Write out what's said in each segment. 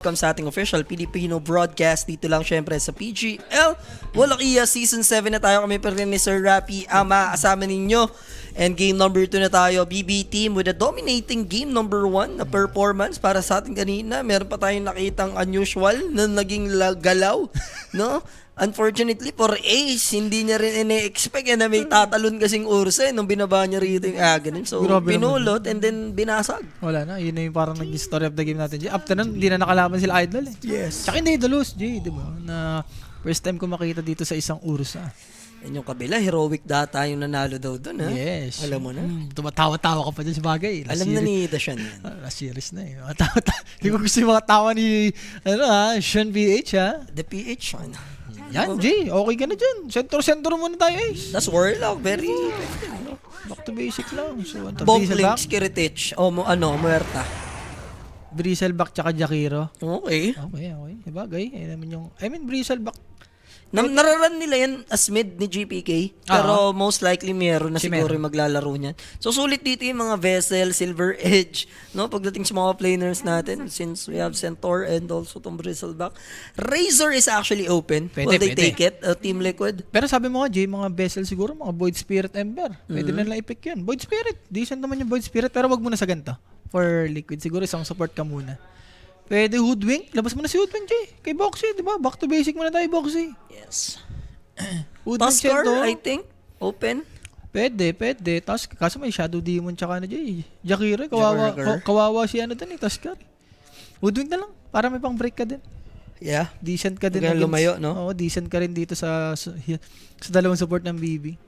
Welcome sa ating official Filipino broadcast dito lang syempre sa PGL Wallachia Season 7 na tayo. Kami pa rin ni Sir Rapi ang maasama ninyo. And game number 2 na tayo, BB team with a dominating game number 1 na performance para sa ating kanina. Meron pa tayong nakitang unusual na naging galaw, no? Unfortunately for Ace, hindi niya rin ine-expect na may tatalon kasing Ursa nung binaba niya rito yung ganun. So, Grabe pinulot and then binasag. Wala na, yun na yung parang naging story of the game natin. Jay. After nun, hindi na nakalaban sila Idol eh. Yes. Tsaka hindi lose, Jay, di ba? Na first time ko makita dito sa isang Ursa. Yan yung kabila, heroic data yung nanalo daw doon, ha? Yes. Alam mo na? Tumatawa-tawa ka pa dyan sa bagay. Alam na ni Dashan yan. Last series na eh. Hindi ko gusto yung mga tawa ni, Sean PH ha. The PH one. Yan, Jay, okay ka na dyan. Center muna tayo eh. That's Warlock, very... Back to basic lang. So, Bomb Links, Kiritich, o Muerta. Bristleback tsaka Jakiro. Okay. Okay. Bagay. Bristleback. Nararan nila yan as mid ni GPK, pero most likely meron na Si siguro yung maglalaro niyan. So sulit dito yung mga Vessel, Silver Edge, no? Pagdating sa mga planers natin, since we have Centaur and also tong Bristleback. Razor is actually open. Will they take it? Team Liquid? Pero sabi mo nga, Jay, mga Vessel siguro, mga Void Spirit Ember. Pwede na i-pick yun. Void Spirit. Decent naman yung Void Spirit, pero wag muna sa ganito. For Liquid, siguro isang support ka muna. Pwede Hoodwink. Labas mo na si Hoodwink, Jay. Kay Boxy, di ba? Back to basic muna tayo, Boxy. Yes. Hoodwink Tuskar, Cento. I think, open. Pwede. Tapos, kaso may Shadow Demon tsaka Jay. Jakiro, kawawa si dun eh, Tuskar. Hoodwink na lang, para may pang break ka din. Yeah. Decent ka din. Lumayo, no? Oo, decent ka rin dito sa dalawang support ng BB.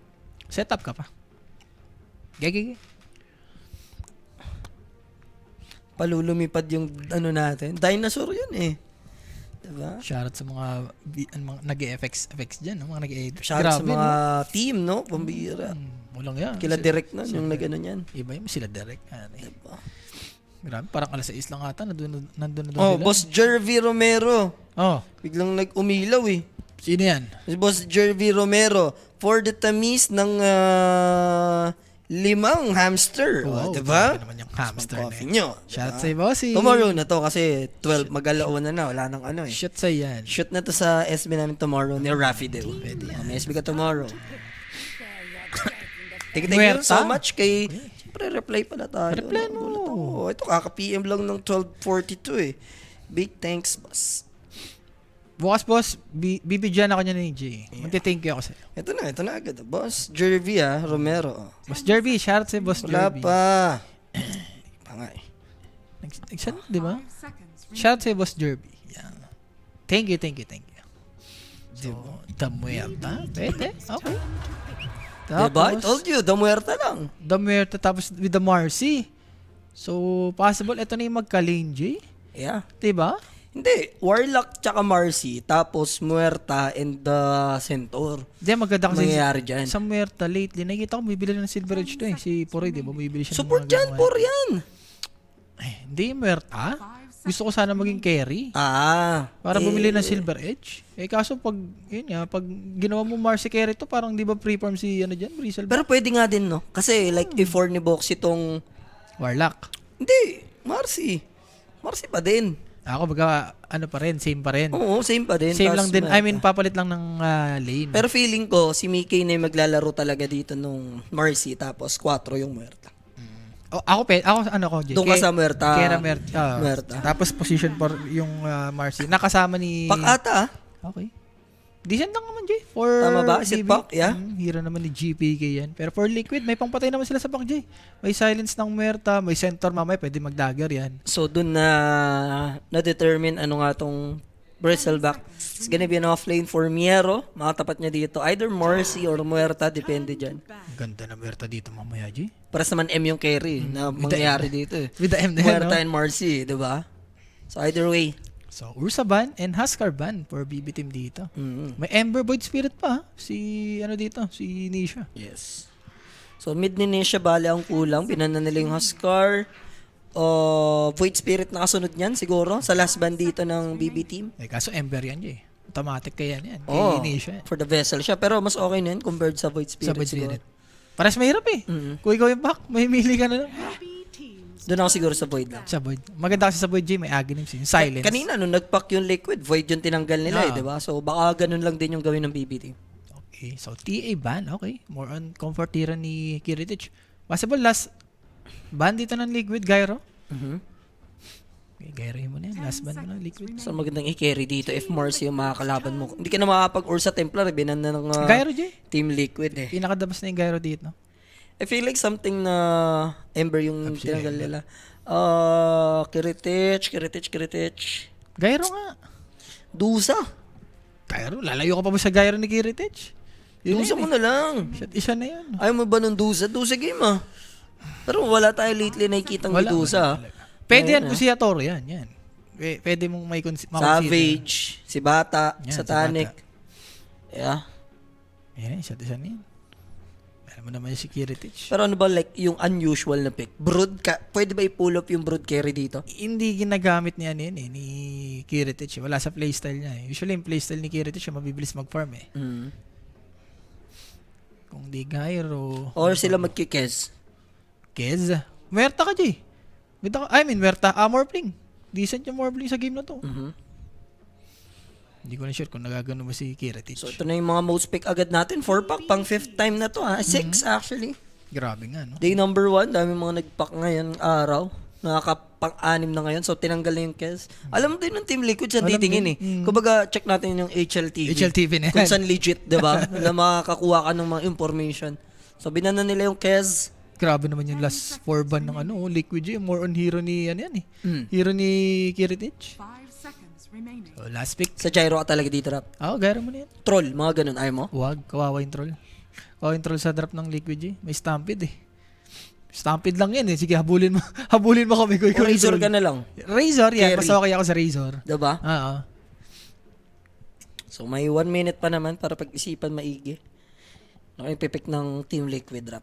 Setup ka pa. Gege. Palulumipad yung natin. Dinosaur yun eh. Diba? Shoutout sa mga nag-FX dyan, no? Mga nag-edit. Shoutout sa mga team, no? Pambira. Walang yan. Kila Direk nun, yung nag-ano yan. Iba yun, sila Direk. Diba? Grabe, parang alas 6 lang ata. Nandun Oh, sila. Boss Jervy Romero. Oh, Biglang nag-umilaw eh. sino yan? Si Boss Jervy Romero. For the tamis ng 5 hamster. Wow, diba? grabe naman yung hamster na Coffee yan. nyo. Shoutout sa Bossy. Tomorrow na to kasi 12 mag-alauna na. Wala nang ano eh. Shoot sa yan. Shoot na to sa SB namin tomorrow ni Rafi Del. Pwede yan. May SB ka tomorrow. Thank you so much kay... Siyempre, reply pala tayo. Reply mo. Nagulat ako. Ito, kaka-PM lang ng 12:42 eh. Big thanks, boss. Bukas, boss, bibigyan ako niya ni Jay. Magte-thank you ako sa'yo. Ito na agad. Boss Jervy Romero. Boss Jervy, shoutout sa Boss Wala Jervy. pa. Pa nga eh. Nagsan, di ba? Shoutout sa Boss Jervy. Yan. Thank you. So, Damuerta. Pwede. Okay. Diba? I told you, Damuerta lang. Damuerta tapos with the Marcy. So, possible, ito na yung magka-lane, Jay. Yeah. Diba? Hindi. Warlock tsaka Marcy, tapos Muerta and the Centaur. Hindi, maganda kasi Mangyayari dyan. sa Muerta lately. Nakikita ko, bibili na ng Silver Edge to eh. Si Poroy, di ba? Bibili siya ng Support mga dyan, ganun. por yan. Hindi, Muerta. Gusto ko sana maging carry. Para bumili ng Silver Edge. Kaso pag, yun nga, pag ginawa mo Marcy carry to, parang di ba preform si, dyan, Bristleback? Pero pwede nga din, no? Kasi like before ni Box itong... Warlock. Hindi, Marcy. Marcy pa din. Ako same pa rin. Oo, same pa din. Same Tas lang din. Muerta. Papalit lang ng lane. Pero feeling ko, si Mickey na yung maglalaro talaga dito nung Marcy, tapos 4 yung Muerta. Ako, Jay? Doon ka sa Muerta. Kera Muerta. Muerta. Tapos position for yung Marcy. Nakasama ni... Pakata, Okay. Decent lang naman, Jay. For Tama ba? Is it BB. Pak? Yeah? Hero naman ni GPK yan. Pero for Liquid, may pangpatay naman sila sa Pak, Jay. May silence ng Muerta, may center mamaya, pwede mag-dagger yan. So, dun na-determine ano nga tong Bristleback. It's gonna be an offlane for Miero. Makatapat niya dito. Either Marcy or Muerta, depende dyan. Ganda na Muerta dito mamaya, Jay. Paras naman M yung carry na mangyayari dito eh. With the M na yan, Muerta no? and Marcy, di ba? So, either way. So, Ursa ban and Huskar ban for BB team dito. Mm-hmm. May Ember Void Spirit pa, si Nisha. Yes. So, mid ni Nisha, bale ang kulang. Pinana nila yung Huskar. Void Spirit na kasunod niyan siguro sa last ban dito ng BB team. Kaso Ember yan, Jay. Automatic kaya yan. Oh, Nisha. for the vessel siya. Pero mas okay na yun compared sa Void Spirit. Sa Void siguro. Spirit. Paras mahirap eh. Kung ikaw yung back, may mili ka na lang. Doon ako siguro sa Void lang. Sa Void. Maganda kasi sa Void, Jay, may Aghanim's yung silence. Kanina, nung nag-pack yung Liquid, Void yung tinanggal nila, Ah. di ba? So, baka ganun lang din yung gawin ng BBT. Okay, so TA ban, okay. More on comfort tira ni Kiritich. Possible last ban dito ng Liquid, Gyro. Mhm. Okay, Gyro mo na yan. Last ban mo na Liquid. So, magandang i-carry dito if Morsi yung makakalaban mo. Hindi ka na makakapag-or sa Templar, binan na ng Gyro, Jay. Team Liquid eh. Pinakadabas na yung Gyro dito. I feel like something na Ember yung tinanggal nila. Kiritich. Gyro nga. Dusa. Gyro, lalayo ka pa ba sa Gyro ni Kiritich? Yun Dusa na yun mo na lang. Shot, isa na yun. Ayaw mo ba nung Dusa? Dusa game ah. Pero wala tayo lately nakikitang may Dusa. wala. Pwede yan Ayan, kung si Yatoro yan. Pwede mong may makonsider. Savage, si Bata, Yan, Satanic. si Yeah. Yan, isa na yan. Alam mo naman yung si Kiritich. Pero ano ba like yung unusual na pick? Brood ka, pwede ba i-pull up yung Brood carry dito? Hindi ginagamit niya ni Kiritich. Wala sa playstyle niya. Usually yung playstyle ni Kiritich yung mabibilis mag-farm eh. Kung di Gyro. Or sila magkikes. Kez. Merta ka, Jay. Merta. Morphling. Decent yung Morphling sa game na to. Hindi ko na sure kung nagagano ba si Kiritich. So ito na yung mga most pick agad natin. 4-pack, pang 5th time na to ha. 6 actually. Grabe nga, no? Day number 1, dami mga nag-pack ngayon araw. Nakakapang-anim na ngayon. So tinanggal na yung Kes. Alam mo din ng Team Liquid sa Alam titingin din. Kumbaga check natin yung HLTV. HLTV na yan. Kung saan legit, diba? Na makakakuha ka ng mga information. So binana nila yung Kes. Grabe naman yung last 4 ban ng Liquid J. More on hero ni, hero ni Kiritich. 5 seconds remaining. So, last pick. Sa gyro ka talaga dito, Rap. Gyro mo na yan. Troll, mga ganun. Ayaw mo? Wag, kawawa yung troll. Kawawa yung troll sa drop ng Liquid J. May stampede eh. Stampede lang yan eh. Sige, habulin mo. Habulin mo kami. O Razor ka na lang. Razor, yan. Carry. Mas okay ako sa Razor. Diba? Oo. So may 1 minute pa naman para pag-isipan maigi. Ano yung pipick ng Team Liquid, Rap?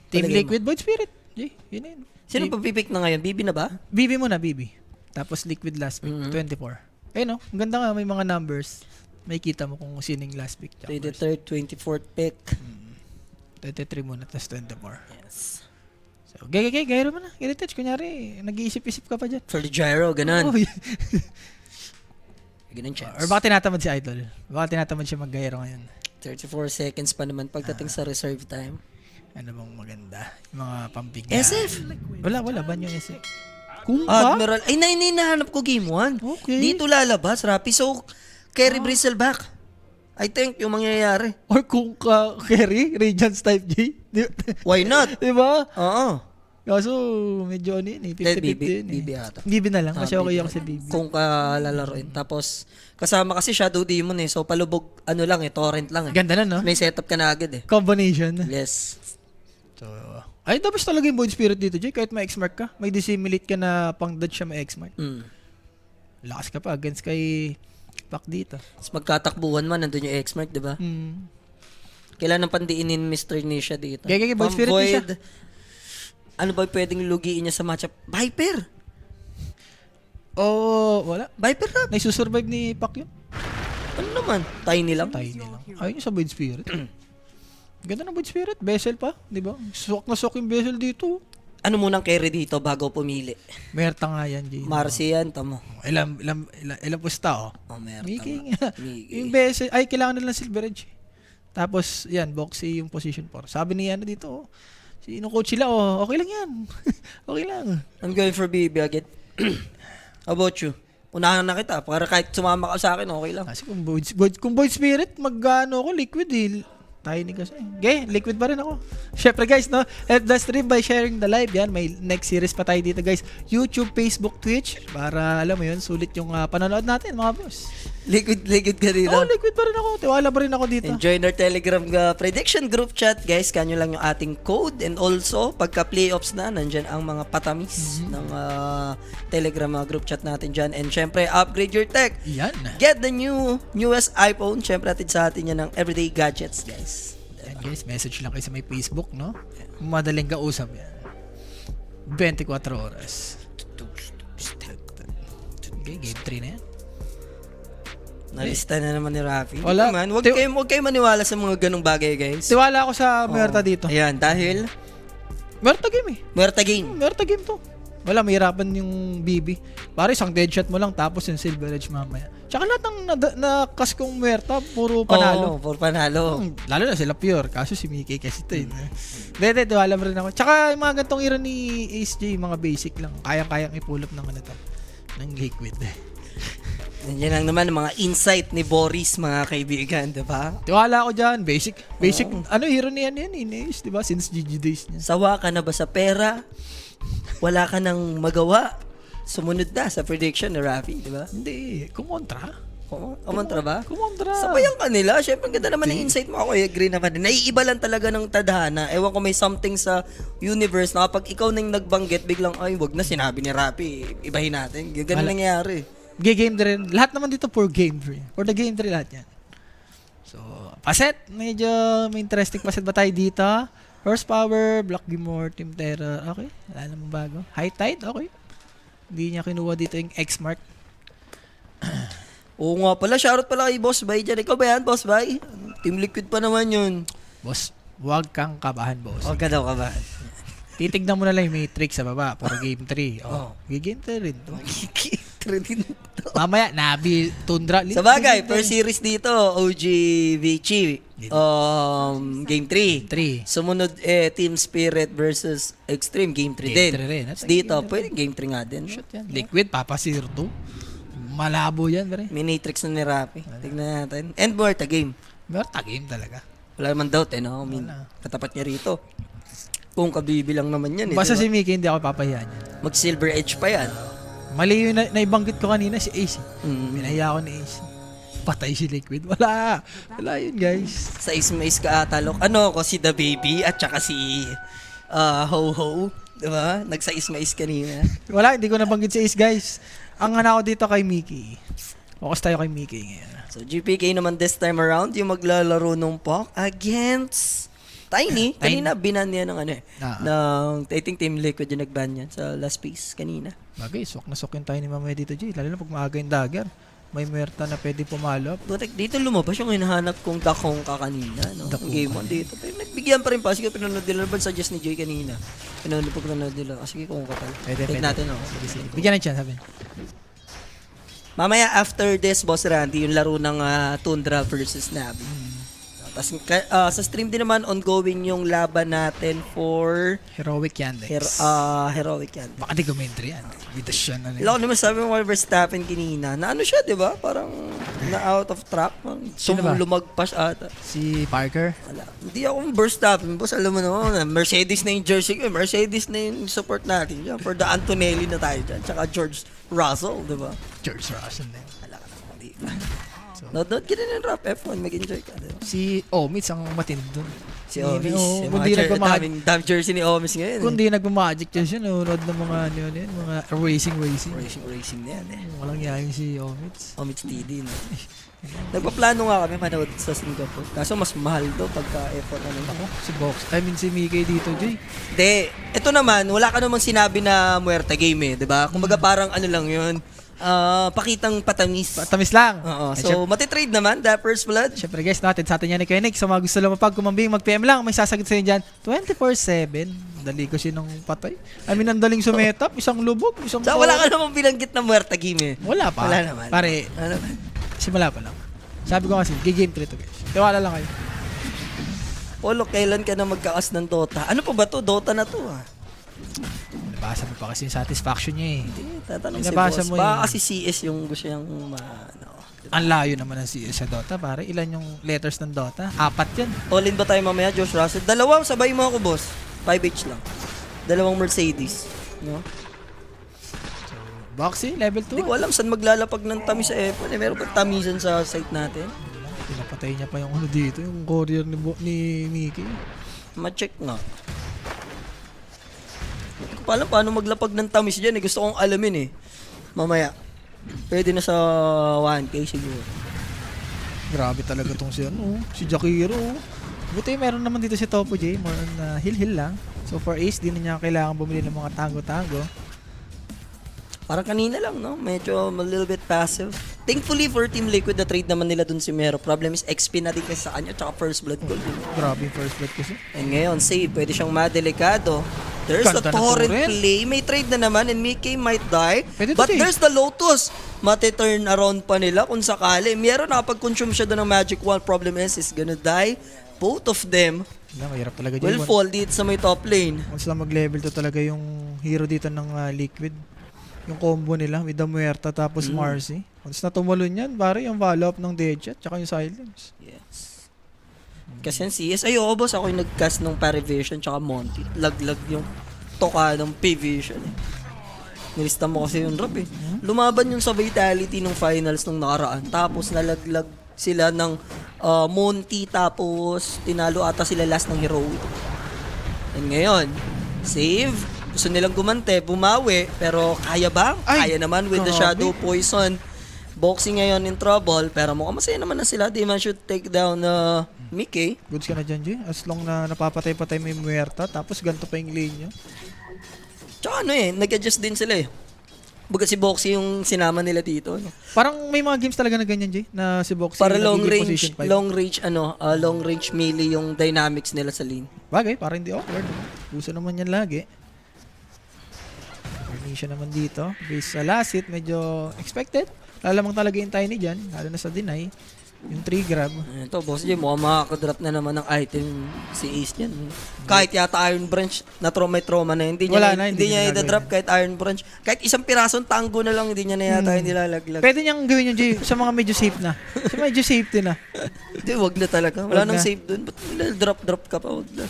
Team Talagay mo. Liquid Void Spirit. Jay, yun na yun. Sino pa pipick na ngayon? Bibi na ba? BB muna, BB. Tapos Liquid last pick, 24. Ayun no, ang ganda nga, may mga numbers. May kita mo kung sino yung last pick. 23rd, 24th pick. 23 muna, tapos 24. Yes. So, gyro mo na. Kiritich, kunyari, nag-iisip-isip ka pa dyan. For the gyro, ganun. Oh, Ganun chance. Or baka tinatamad si Idol. Baka tinatamad siya mag-gyro ngayon. 34 seconds pa naman pagdating sa reserve time. Ano bang maganda? Yung mga pampigyan. SF! Wala, ban yung SF. Kung Admiral. Ay, nahanap ko game 1. Okay. Dito lalabas, Rapi. So, carry Bristleback. I think yung mangyayari. Or kung carry, Radiance type J. Why not? Diba? Oo. Kaso, medyo ano yun eh. 50-50 yun eh. BB ata. BB na lang. Kasi okay BB. ako sa BB. Kung lalaroin. Tapos, kasama kasi Shadow Demon eh. So, palubog, torrent lang eh. Ganda na, no? May setup ka na agad eh. Combination. Yes. So, ay, tapos talaga yung Void Spirit dito, Jay. Kahit may X-Mark ka, may dissimulate ka na pang-dodge siya may X-Mark. Lakas ka pa against kay Pac dito. Tapos magkatakbuhan man, nandun yung X-Mark, di ba? Kailangan pandiinin Mr. Nisha dito. Gaya Void Spirit Void, Nisha. ano ba pwedeng lugiin niya sa matchup? Viper! Oh, wala. Viper Rap! Naisusurvive ni Pac yun. Ano naman? Tiny lang? Tiny lang. Ayun yung sa Void Spirit. Ganda ng Void Spirit. Vessel pa. Di ba? Sok na sok yung vessel dito. Ano munang carry dito bago pumili? Merta nga yan, Jay. Marcian, tamo. Ilang pusta, oh. Oh, Merta. Miki nga. Miki. Yung vessel, ay, kailangan nila ng Silver Edge. Tapos, yan, boxy yung position 4. Sabi niya dito, oh. Sino coach sila, oh. Okay lang yan. Okay lang. I'm going for BB agad. How about you? Unahan na kita. Para kahit sumama ka sa akin, okay lang. Kasi kung Void Spirit, mag-ano ako, liquid eh. Tiny kasi. Okay, liquid pa rin ako. Syempre guys, no? Help the stream by sharing the live. Yan, may next series pa tayo dito guys. YouTube, Facebook, Twitch. Para, alam mo yun, sulit yung panonood natin mga boss. Liquid ka dito. Oh, liquid pa rin ako. Tiwala pa rin ako dito. Join our Telegram prediction group chat, guys. Kanyo lang yung ating code. And also, pagka playoffs na, nandyan ang mga patamis ng Telegram group chat natin dyan. And syempre, upgrade your tech. Yan. Get the newest iPhone. Syempre, atid sa atin yan ng everyday gadgets, guys. Yan guys, message lang kayo sa may Facebook, no? Madaling kausap yan. 24 oras. Okay, game 3 na yan. Nalista na naman ni Rafi. Wala. Man, huwag kayo maniwala sa mga ganong bagay, guys. Tiwala ako sa Merta dito. Ayan, dahil Merta game eh. Muerta game. Merta game to. Wala, mahirapan yung BB. Pare, isang dead shot mo lang tapos yung Silver Edge mamaya. Tsaka lahat ng nakas kong muerta, puro panalo. Oo, for panalo. Lalo na sila pure. Kaso si Mickey kasi ito yun. Dede, tiwala mo rin ako. Tsaka yung mga gantong era ni Ace J, mga basic lang. Kayang-kayang i-pull up ng ano to. Ng liquid. Yan lang naman ang mga insight ni Boris, mga kaibigan, di ba? Tiwala ako dyan. Basic. Hero ni Ace, di ba? Since GG days niya. Sawa ka na ba sa pera? Wala ka nang magawa? Sumunod na sa prediction ni Rafi, di ba? Hindi. Kumontra. Kumontra ba? Kumontra. Sabayan ka nila. Siyempre, ang ganda naman ng insight mo. Ako, I agree naman. Naiiba lang talaga ng tadhana. Ewan ko may something sa universe na kapag ikaw nang nagbanggit, biglang, ay, wag na sinabi ni Rafi. Ibahin natin. Ganun nangyayari. Game 3 rin. Lahat naman dito for game 3. For the game 3 lahat yan. So, paset. Medyo may interesting paset ba tayo dito? Horsepower, Black Gimor, Team Terror. Okay. Wala namang bago. High Tide. Okay. Hindi niya kinuha dito yung X-Mark. Oo nga pala. Shoutout pala kay Boss Bay dyan. Ikaw ba yan, Boss Bay? Team Liquid pa naman yun. Boss, huwag kang kabahan, boss. Huwag ka daw ka ba? Titignan mo na lang yung matrix sa baba for game 3. Oh. Game 3 rin to. Mamaya, Nabi, Tundra. Sa bagay, first series dito, OG Vici. Game 3. 3. Sumunod Team Spirit versus Extreme. Game 3 din. 3 rin. Dito, pwede game 3 nga din. Shot yan. Liquid, papasir to. Malabo yan, pre. Minatrix na ni Rapi. Tignan natin. And more, game. Merta game talaga. Wala naman doubt no? I mean, katapat niya rito. Kung kabibilang naman yan Basta diba? si Mickey, hindi ako papahiyan yan. Mag-silver edge pa yan. Mali yung naibanggit ko kanina, si Ace. Pinahiya ko ni Ace. Patay si Liquid. Wala yun, guys. Sa Ismail ka atalok. Ano ako, si The Baby at saka si Ho-Ho. Diba? Nagsa-Ismail kanina. Wala, hindi ko nabanggit si Ace, guys. Ang anak ko dito kay Mickey. Focus tayo kay Mickey ngayon. So, GPK naman this time around, yung maglalaro ng POC against Tiny. Kanina, binan niya ng ng, I think Team Liquid yung nag-ban yan sa last piece kanina. Bagay, swak na swak yung Tiny mamaya dito, Jay. Lalo na pag maaga yung dagger. May merta na pwede pumalo. Butik, dito lumabas yung hinahanap kong dakong ka kanina. No? Yung game 1 dito. Pero nagbigyan pa rin pa. Sige, pinanood nila. Ba suggest ni Jay kanina? Pinanood nila. Sige, kung kapal. Pwede. natin, Bigyan na chance, sabi. Mamaya after this, Boss Randy, yung laro ng Tundra versus Navi. Tapos sa stream din naman, ongoing yung laban natin for Heroic Yandex. Heroic yan. Baka di commentary yan. With siya na Lalo naman sabi mo kay Verstappen kanina, na ano siya, di ba? Parang na out of track. Sino ba? Lumagpas ata. Si Parker. Wala. Hindi ako Verstappen. Boss, alam mo naman, Mercedes na yung jersey ko. Mercedes na yung support natin dyan. For the Antonelli na tayo dyan. Tsaka George Russell, di ba? George Russell din. Wala ka naman, di ba? Note ka din ng rap F1, mag-enjoy ka. Diba? Si Omits ang matindi dun. Si Omis. Yung kundi nagmamagic. Daming jersey ni Omis ngayon. Kundi nagmamagic yan siya. Nanonood ng mga mga racing. Racing na yan Walang yayin si Omits. Omits TD. No? Nagpaplano nga kami manood sa Singapore. Kaso mas mahal daw pagka F1 Ako, si Box. Si Mickey dito, Jay. De, ito naman, wala ka namang sinabi na muerta game di ba? Kumbaga parang ano lang yun. Pakitang patamis. Patamis lang. Oo. So, matitrade naman, Dapper's Blood. Siyempre guys, natin sa atin yan ni Koenig. Sa mga gusto lumapag, kumambing, mag-PM lang. May sasagot sa inyo dyan. 24/7. Dali ko siya ng patay. I mean, ang daling sumetap. Isang lubog, isang So, wala ka namang binanggit na muerta game Wala pa. Wala naman. Pare, simula pa lang. Sabi ko kasi, game 3 to guys. Tiwala lang kayo. Polo, kailan ka na magkakas ng Dota? Ano pa ba to? Dota na to Nabasa mo pa kasi yung satisfaction niya Hindi, tatanong si Binabasa boss. mo Baka yun. kasi CS yung gusto niyang Ang layo naman ng CS sa Dota, pare. Ilan yung letters ng Dota? 4 yan. All-in ba tayo mamaya, Josh Russell? Dalawang, sabay mo ako, boss. 5H lang. Dalawang Mercedes. No? Boxy, level 2. Hindi ko alam saan maglalapag ng tamis sa F1. Meron ba tamisan sa site natin? Pinapatay niya pa yung ano dito, yung courier ni Mickey. Ma-check nga. Hindi ko pa alam paano maglapag ng tamis dyan. Gusto kong alamin mamaya. Pwede na sa 1K siguro. Grabe talaga tong si Jakiro. Buti meron naman dito si Topo J, more on heal lang. So for Ace, di na niya kailangan bumili ng mga tango-tango. Parang kanina lang, no? Medyo a little bit passive. Thankfully for Team Liquid, na trade naman nila dun si Mero. Problem is XP na din kasi sa kanya, tsaka first blood gold. Grabe yung first blood kasi. And ngayon, save. Pwede siyang madelikado. There's a Ganda na torrent turret. play. May trade na naman and Mickey might die. Pwede to, But Jay. there's the Lotus. Mati-turn around pa nila kung sakali. Meron nakapag-consume siya doon ng Magic Wand. Problem is gonna die. Both of them Mahirap talaga dyan. will fall dito sa may top lane. Once lang mag-level to talaga yung hero dito ng Liquid. Yung combo nila with the Muerta tapos Marcy. Once na tumalon yan, pare yung follow-up ng Deadshot tsaka yung Silence. Yes. Kasi yung CS, ayoko boss, ako yung nag-cast ng Parivision tsaka Monty. Laglag yung toka ng P-Vision eh. Nilista mo kasi yung drop eh. Lumaban yung sa Vitality ng finals nung nakaraan. Tapos nalaglag sila ng Monty tapos tinalo ata sila last ng Heroic. And ngayon, save. Gusto nilang gumante, bumawi, pero kaya ba? Ay, Kaya naman with the grabe. Shadow Poison. Boxing ngayon in trouble, pero mukhang masaya naman na sila. They man should take down Mickey. Goods ka na dyan, Jay. As long na napapatay-patay mo yung Muerta tapos ganito pa yung lane nyo. Tsaka ano eh, nag-adjust din sila eh. Baga si Boxy yung sinama nila dito. No? Parang may mga games talaga na ganyan, Jay, na si Boxy Para yung long nagiging range, position 5. long range melee yung dynamics nila sa lane. Bagay, para hindi awkward. Puso naman yan lagi. Permission naman dito. Based sa last hit, medyo expected. Lalamang talaga yung tiny dyan, lalo na sa deny. Yung 3 grab. Ito, Boss J, mukhang makakadrop na naman ng item si Ace niyan. Kahit yata Iron Branch na trauma na, hindi niya, Wala na, hindi hindi niya niya i-drop kahit Iron Branch. Kahit isang pirasong tango na lang, hindi niya na yata nilalaglag. Pwede niyang gawin yung Jay sa mga medyo safe na. Sa medyo safety na. Hindi, wag na talaga. Wala Wag nang na. save dun. Ba't drop ka pa? Wag na.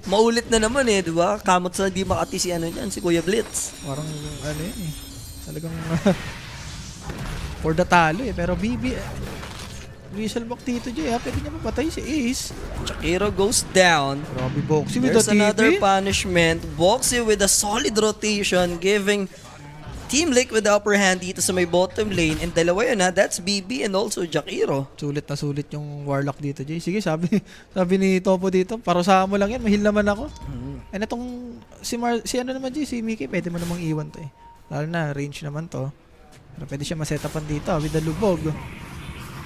Maulit na naman eh, di ba? Kamot sa di makati si ano niyan, si Kuya Blitz. Parang ano yun eh. Talagang for the talo eh. Pero BB Weaselback dito Jay ha. Pwede niya mapatay si Ace. Shakiro goes down. Grabe Boxy with There's the another TP. punishment. Boxy with a solid rotation, giving Team Liquid the upper hand dito sa may bottom lane. And dalawa yun ha, that's BB and also Jakiro. Sulit na sulit yung Warlock dito Jay. Sige sabi ni Topo dito. Parusahan mo lang yan. Mahil naman ako. And itong si ano naman Jay, si Mickey, pwede mo namang iwan to eh. Lalo na range naman to. Pero pwede siya masetapan dito with the lubog.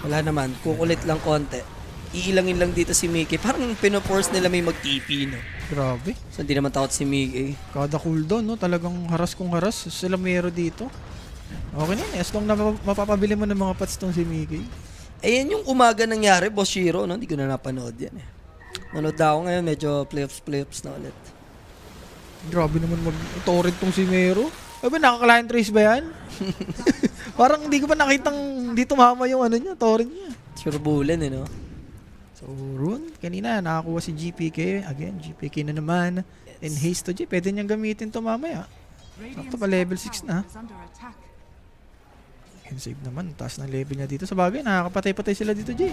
Wala naman, kukulit lang konti. Iilangin lang dito si Mickey. Parang pinoforce nila may mag-TP, no? Grabe. So, hindi naman takot si Mickey. Kada cooldown, no? Talagang haras kung haras. Sila mero dito. Okay na yun. As long na mapapabili mo ng mga pats tong si Mickey. Ayan yung umaga nangyari, Boss Shiro, no? Hindi ko na napanood yan, eh. Nanood na ako ngayon, medyo playoffs na ulit. Grabe naman mag-torrent tong si Mero. Ay ba, naka-client trace ba yan? Parang hindi ko pa nakitang di tumama yung ano niya, torrent niya. Sure bulin, eh, no? So, Rune, kanina nakakuha si GPK. Again, GPK na naman. And haste to G. Pwede niyang gamitin to mamaya. Sakto pa level 6 na. And save naman. Taas ng level niya dito. Sa bagay, nakakapatay-patay sila dito G.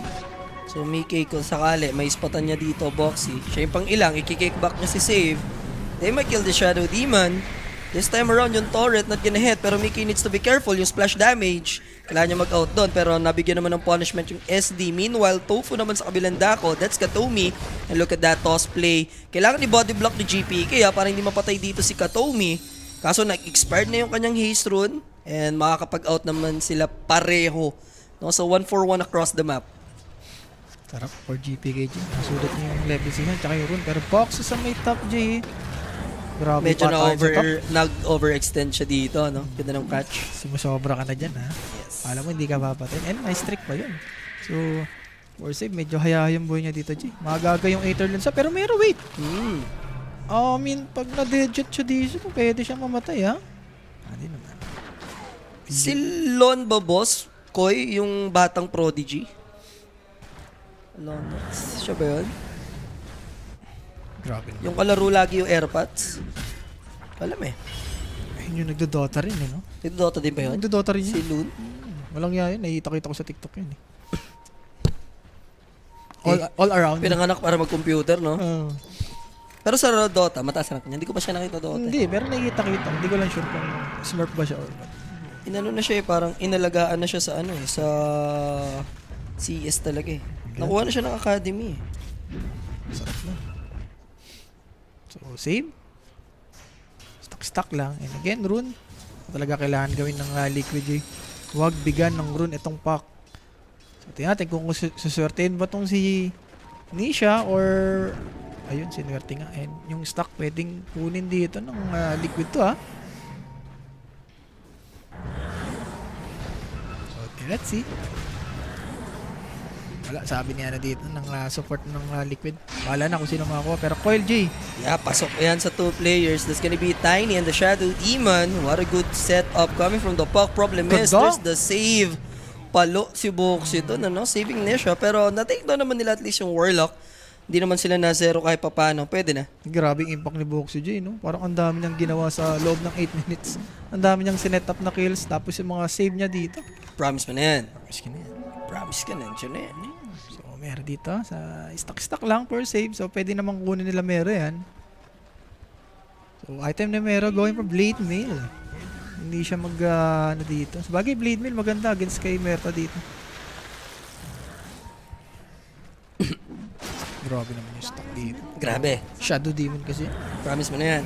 So, Mickey, kung sakali, may spotan niya dito, Boxy. Siya yung pang ilang, i-kickback niya si Save. They might kill the Shadow Demon. This time around, yung turret not gonna hit, pero Mickey needs to be careful. Yung splash damage, kailangan niya mag-out doon, pero nabigyan naman ng punishment yung SD. Meanwhile, Tofu naman sa kabilang dako, that's Katomi. And look at that toss play. Kailangan i-body block ni GPK para hindi mapatay dito si Katomi. Kaso nag-expired na yung kanyang haste rune, and makakapag-out naman sila pareho. No? So 1-4-1 across the map. Sarap for GPK G. Nasulit niya yung level 6 tsaka yung rune. Pero box sa may top G. Grabe Medyo patayin sa top. nag-overextend siya dito, no? Ganda ng catch. Sumusobra ka na dyan ha. Yes. Alam mo hindi ka papatayin. And nice trick pa yun. So, for save, medyo haya yung buhay niya dito G. Magaga yung Aetherlun sa. Pero meron wait. I mean, pag na-deadjet siya dito, pwede siya mamatay ha. Hindi naman. Si Lon ba, boss? Koy, yung batang prodigy? Lon, siya ba yun? Grabe naman. Yung kalaro lagi yung AirPods? Alam eh. Ayun yung nagdodota rin eh no? Ito Dota din ba yun? Nagdodota rin Si yun. Loon? Walang yan. Nakikita ko sa TikTok yun eh. All around. Pinanganak para mag-computer, no? Pero sa Dota, mataas rank niya. Hindi ko pa siya nakita Dota. Hindi, pero nakikita-kita. Hindi ko lang sure kung smurf ba siya or what. Inano na siya eh, parang inalagaan na siya sa ano eh, sa CS talaga eh. Nakuha na siya ng academy eh. Sarap na. So, save. Stuck lang. And again, rune. Talaga kailangan gawin ng Liquid J. Huwag bigan ng rune itong pack. So, tingnan natin kung suswertein ba itong si Nisha or Ayun, sinuwerte nga. And yung stock pwedeng kunin dito ng liquid to, So, okay, let's see. Wala, sabi niya na dito ng support ng liquid. Wala na kung sino makakuha. Pero Coil J, Yeah, pasok yan sa 2 players. That's gonna be Tiny and the Shadow Demon. What a good setup coming from the puck. Problem is, Ganda. there's the save. Palo si Boxy doon, ano? Saving niya siya. Pero na-take down naman nila at least yung Warlock. Hindi naman sila na zero kahit papano. Pwede na. grabing impact ni Boxy J, no? Parang ang dami niyang ginawa sa loob ng 8 minutes. Ang dami niyang sinet-up na kills. Tapos yung mga save niya dito. Promise mo na yan. Miski na yan. Promise ka na. Diyan na yan. So, meron dito sa stock lang per save. So, pwede namang kunin nila meron yan. So, item na meron going for Blade Mail. Hindi siya ano dito. Sabagay, Blade Mail maganda against kay Merta dito. Grabe naman yung stock dito. Grabe. Shadow Demon kasi. Promise mo na yan.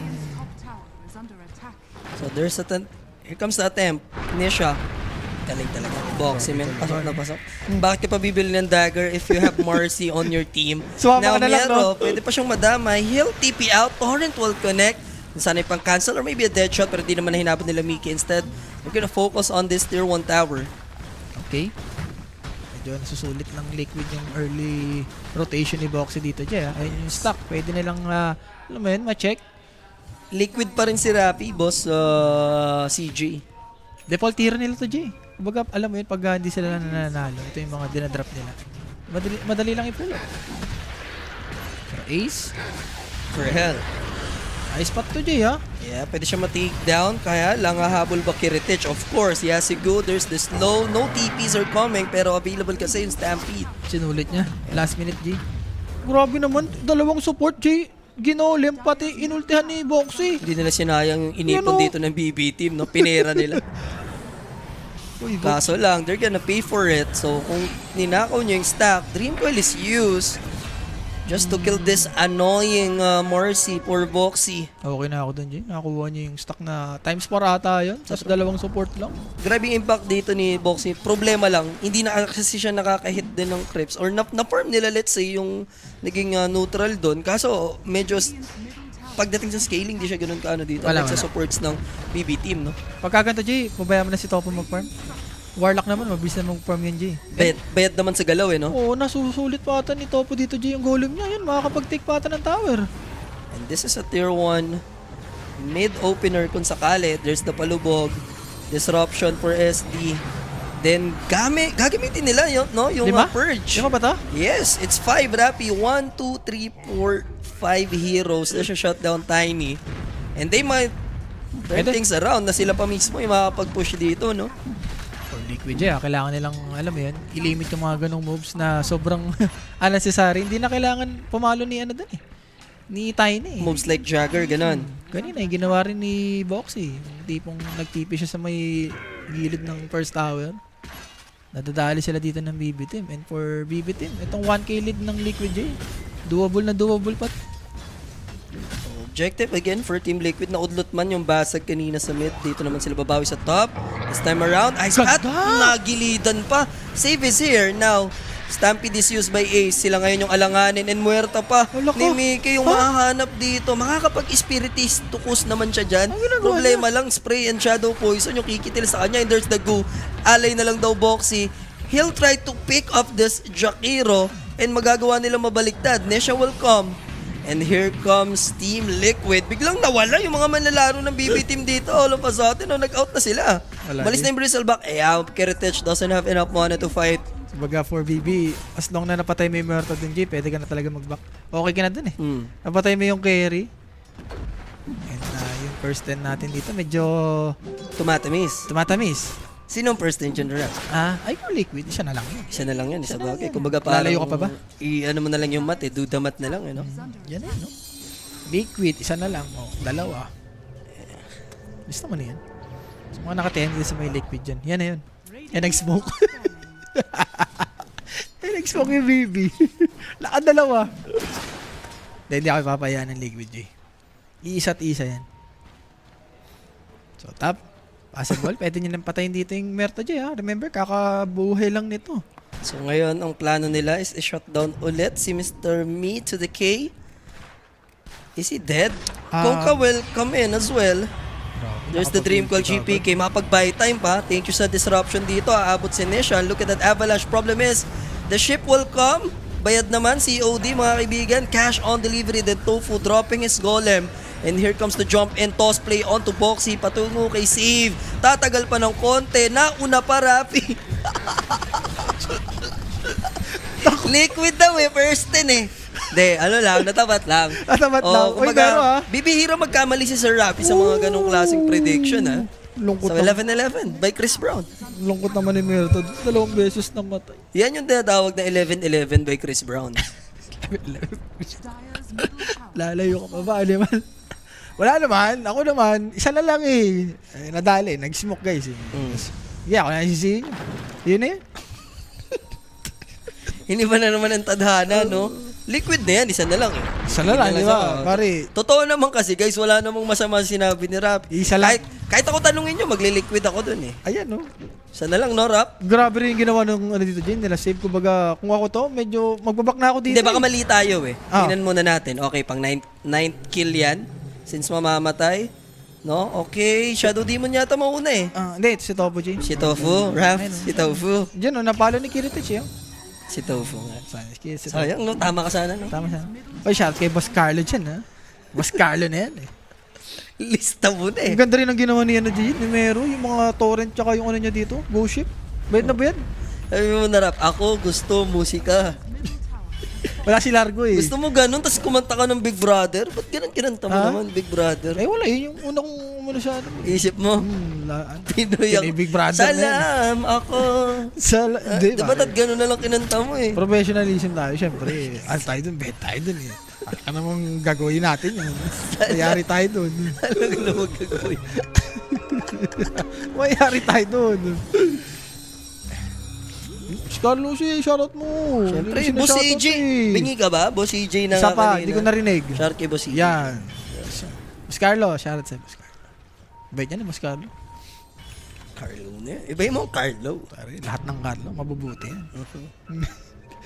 So there's here comes the attempt. Nisha. Galing talaga. Boxy, man. Pasok na pasok. Bakit ka pa bibili ng dagger if you have Marcy on your team? Sumama ka na lang, Mero, no? pwede pa siyang madamay. He'll TP out. Torrent will connect. Sana pang cancel or maybe a dead shot pero di naman nahinapon nila Mickey. Instead, we're gonna focus on this tier 1 tower. Okay. Medyo nasusulit ng liquid yung early rotation ni Boxy dito. Ayun yung stock. Pwede nilang, alam mo yun, ma-check. Liquid pa rin si Rapi, boss CJ. Default tier nila to, Jay. Kumbaga, alam mo yun, pag hindi sila nananalo, ito yung mga dinadrop nila. Madali lang i-pull up. Pero Ace, For hell. nice spot to, Jay, Yeah, pwede siya ma-take down. Kaya lang hahabol ba Kiritich? Of course, Yasigo, there's the slow. No TPs are coming, pero available kasi yung Stampede. Sinulit niya. Last minute, Jay. Grabe naman, dalawang support, Jay. Ginolim, pati inultihan ni Boxy. Hindi nila sinayang inipon Yan, oh. dito ng BB team, no? Pinera nila. Uy, Kaso lang, they're gonna pay for it. So, kung ninakaw nyo yung stack, Dream Coil is used just to kill this annoying Marcy for Boxy. Okay na ako dun, Jay. Nakakuha niya yung stock na times 4 ata yun. Tapos dalawang support lang. Grabe yung impact dito ni Boxy. Problema lang, hindi na kasi siya nakaka-hit din ng creeps or na-farm nila, let's say, yung naging neutral doon. Kaso, medyo pagdating sa scaling, di siya ganun kaano dito. Wala. Sa supports ng BB team, no? Pagkaganto, Jay, pabayaan mo na si Topo mag-farm. Warlock naman, mabilis na mag-farm yan, Jay. Bayad naman sa galaw, no? Oo, nasusulit pa ata ni Topo dito, Jay, yung golem niya. Yan, makakapag-take pa ata ng tower. And this is a tier 1 mid-opener kung sakali. There's the palubog. Disruption for SD. Then, gagamitin nila yun, no? Yung Lima? purge. Lima ba ta? Yes, it's 5 Rapi. 1, 2, 3, 4, 5 heroes na siya shutdown Tiny. And they might turn Pwede. things around na sila pa mismo yung makapag-push dito, no? For Liquid, Jay, kailangan nilang, alam mo yan, i-limit yung mga ganong moves na sobrang unnecessary. Hindi na kailangan pumalo ni ano dun ni Tiny. Moves like Jagger, ganun. Ganyan yung ginawa rin ni Boxy. Yung tipong nagtipi siya sa may gilid ng first tower. Nadadali sila dito ng BB team. And for BB team, itong 1k lead ng Liquid, Jay. Doable na doable pa. Objective again for Team Liquid. Naudlot man yung basag kanina sa mid. Dito naman sila babawi sa top. This time around, Ice Cat, Ganda! nagilidan pa. Save is here. Now, Stampede is used by Ace. Sila ngayon yung alanganin and muerta pa. Wala Ni ko. Mickey yung mahahanap dito. Makakapag-spiritis, tukus naman siya dyan. Ang ginagawa Problema lang, spray and shadow poison yung kikitil sa kanya. And there's the go. Alay na lang daw Boxy. He'll try to pick up this Jakiro and magagawa nila mabaliktad. Nesha will come. And here comes Team Liquid. Biglang nawala yung mga manlalaro ng BB team dito. All of a sudden, nag-out na sila. Wala Balis na yung Bristleback. Kiritich doesn't have enough mana to fight. Baga for BB, as long na napatay mo yung Murta dun, Jay, pwede ka na talaga mag-back. Okay ka na dun eh. Napatay mo yung carry. And yung first 10 natin dito, medyo Tumatamis. tumatamis. Sino ang first ten dyan, Rap? Ay, kung Liquid, siya na lang yun. Isa na lang yan, isa Isa na bagay. lang. Kumbaga parang... Lalayo ka pa ba? Ano mo na lang yung mat eh. Do the mat na lang, no? Yan eh, no? Liquid, isa na lang. Dalawa. Gusto mo na yan. So, mga naka-10 sa may Liquid dyan. Yan na yun. Yan, nag-smoke. Yan, nag-smoke yung BB. Dalawa. Hindi ako ipapayaan ng Liquid, Jay. Iisa't isa yan. So, top. Possible, pwede nyo nang patayin dito yung Merta, Jay, ha? Remember, kakabuhay lang nito. So ngayon, ang plano nila is i-shutdown ulit si Mr. Me to the K. Is he dead? Ah. Kongka will come in as well. There's the Dream Call GPK. Mapag-buy time pa. Thank you sa disruption dito. Aabot si Nishan. Look at that avalanche. Problem is, the ship will come. Bayad naman, COD mga kaibigan. Cash on delivery. Then Tofu dropping his golem. And here comes the jump and toss play onto Boxy. Patungo kay Save. Tatagal pa ng konti. Nauna pa, Rafi. Liquid daw eh. First 10 eh. De, ano lang, natapat lang. Natapat lang. Uy, kumbaga, pero bibihira magkamali si Sir Rafi sa mga ganong klaseng prediction, ha? Lungkot Sa naman. 11-11 by Chris Brown. Lungkot naman ni Merto. 2 beses namatay. Yan yung tinatawag na 11-11 by Chris Brown. Lalayo ka pa ba? Ano naman? Wala naman. Ako naman. Isa na lang eh. Nadali. Nag-smoke guys eh. Yeah, ako nasisihin nyo. Yun na yun. Hindi ba na naman ang tadhana, no? Liquid na yan, isa na lang eh. Isa na lang, di ba? Pare, Totoo naman kasi guys, wala namang masama sinabi ni Rap. Isa lang. Kahit ako tanungin nyo, magliliquid ako dun eh. ayan no. Isa na lang, no Rap? Grabe rin yung ginawa ng ano dito, Jen. Nila save ko baga. Kung ako to, medyo magbabak na ako dito. Hindi, baka mali tayo eh. Ah. Tingnan muna natin. Okay, pang 9th kill yan. Since mamamatay. No? Okay, Shadow Demon yata mauna eh. Hindi, ito si Topo, Jen. Si Tofu, Raf, si Tofu. Diyan, no, napalo ni Kiritich yun. Si Tofu nga. Si Topo. Sayang, no? Tama ka sana, no? Tama siya. Oy, shout kay Boss Carlo dyan, ha? Boss Carlo na yan, eh. Lista mo na eh. Ang ganda rin ang ginawa niya na Jen, ni Mero, yung mga torrent tsaka yung ano niya dito, go ship. Bayad na bayad. Sabi mo na, Rap, ako gusto musika. Wala si Largo eh. Gusto mo ganun, tapos kumanta ka ng Big Brother? Ba't ganun kinanta mo Ha? naman, Big Brother? Eh wala, yun yung una kong umano siya. Isip mo, Pinoy ako. Big Brother na yan. Salam ako. Di Di ba tat ganun na lang kinanta mo eh? Professionalism tayo, syempre. Ano tayo dun? Bet tayo dun eh. Ano namang gagawin natin yun? Mayari tayo dun. Alam na magagawin. Mayari tayo dun. Carlos eh, shoutout mo. Siyempre, Hindi ko Boss sinashoutout AJ. eh. Bingi ka ba? Boss AJ na Isa nga pa, kanina. hindi ko narinig. Shout kay Boss AJ. Yan. Boss Carlo, shoutout sa Boss Carlo. Bait yan eh, Boss Carlo. Carlo na yan. Iba yung mga Carlo. Pare, lahat ng Carlo, mabubuti yan.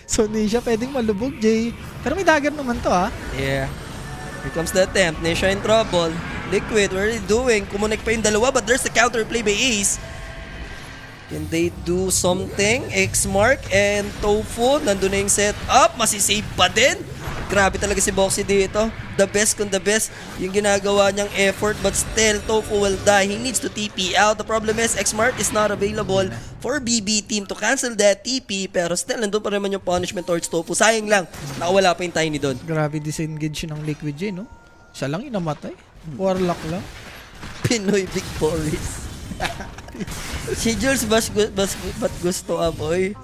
So, hindi siya pwedeng malubog, Jay. Pero may dagger naman to, ha? Yeah. Here comes the attempt. Nisha in trouble. Liquid, what are they doing? Kumunik pa yung dalawa, but there's the counterplay by Ace. Can they do something? X-Mark and Tofu. Nandun na yung setup. Masisave pa din. Grabe talaga si Boxy dito. The best kung the best. Yung ginagawa niyang effort, but still, Tofu will die. He needs to TP out. The problem is, X-Mark is not available for BB team to cancel that TP. Pero still, nandun pa naman yung punishment towards Tofu. Sayang lang, nakawala pa yung Tiny doon. Grabe disengage ng Liquid J, no? Siya lang yung namatay. Warlock lang. Pinoy Big Boris. Si Jules ba't gusto boy?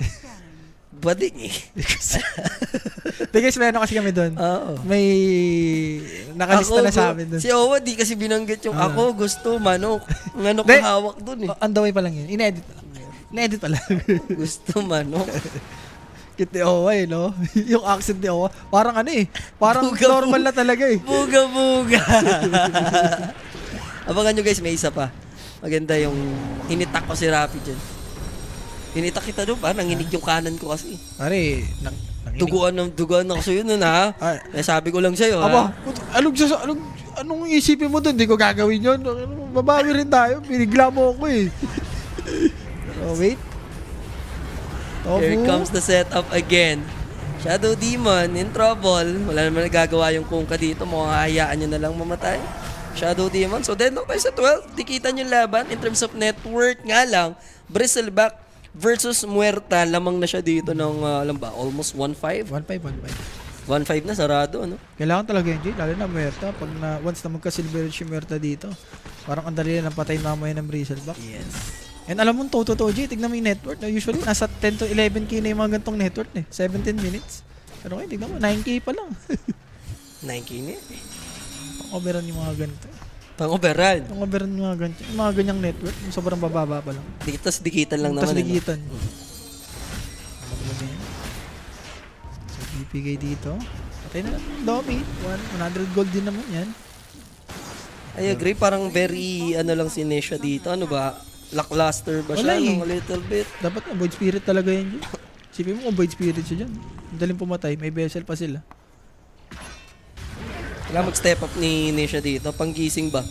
Bading eh. Guys, meron kasi kami doon. Oo. May nakalista na sa amin doon. Si Owa di kasi binanggit yung ako gusto manok. Manok Di. ang hawak doon eh. On the way pa lang yun. In-edit pa lang. In-edit pa lang. Gusto manok. Cute ni Owa eh, no? Yung accent ni Owa. Parang ano eh. Parang Buga, normal na talaga eh. Buga-buga. Abangan nyo guys, may isa pa. Maganda yung hinitak ko si Rapi dyan. Hinitak kita doon pa, nanginig yung kanan ko kasi. Pare, Duguan na kasi yun nun ha. Ay. Nasabi ko lang sa'yo Aba, ha. anong isipin mo doon? Hindi ko gagawin yun. Babawi rin tayo. Pinigla mo ako eh. Oh, wait. Here comes the setup again. Shadow Demon in trouble. Wala naman nagagawa yung Kungka dito. Mukhang hayaan nyo na lang mamatay. Shadow Demon. So deadlock tayo sa 12. Dikitan yung laban. In terms of network nga lang, Bristleback versus Muerta. Lamang na siya dito ng, alam ba, almost 1-5. 1-5. 1-5 na, sarado, ano? Kailangan talaga yun, Jay. Lalo na Muerta. Pag once na magka-silver si Muerta dito, parang ang dali na patay mamaya ng Bristleback. Yes. And alam mo, totoo, Jay, tignan mo yung network. No? Usually, nasa 10 to 11k na yung mga gantong network. 17 minutes. Pero ngayon, tignan mo, 9k pa lang. 9K na yan. Pang-overan yung mga ganito. Pang-overall. Pang-overan yung mga ganito. Yung mga ganyang network, yung sobrang bababa pa lang. Dikitan lang naman. Tapos ano? digitan. So, bibigay dito. Patay na lang. Domi. 100 gold din naman yan. I agree, parang very, lang si Nesha dito. Ano ba? Lackluster ba siya? Wala eh. A little bit. Dapat na, Void Spirit talaga yan dyan. Sipin mo kung Void Spirit siya dyan. Ang daling pumatay. May vessel pa sila. Kailangan mag-step up ni Nisha dito. Panggising ba?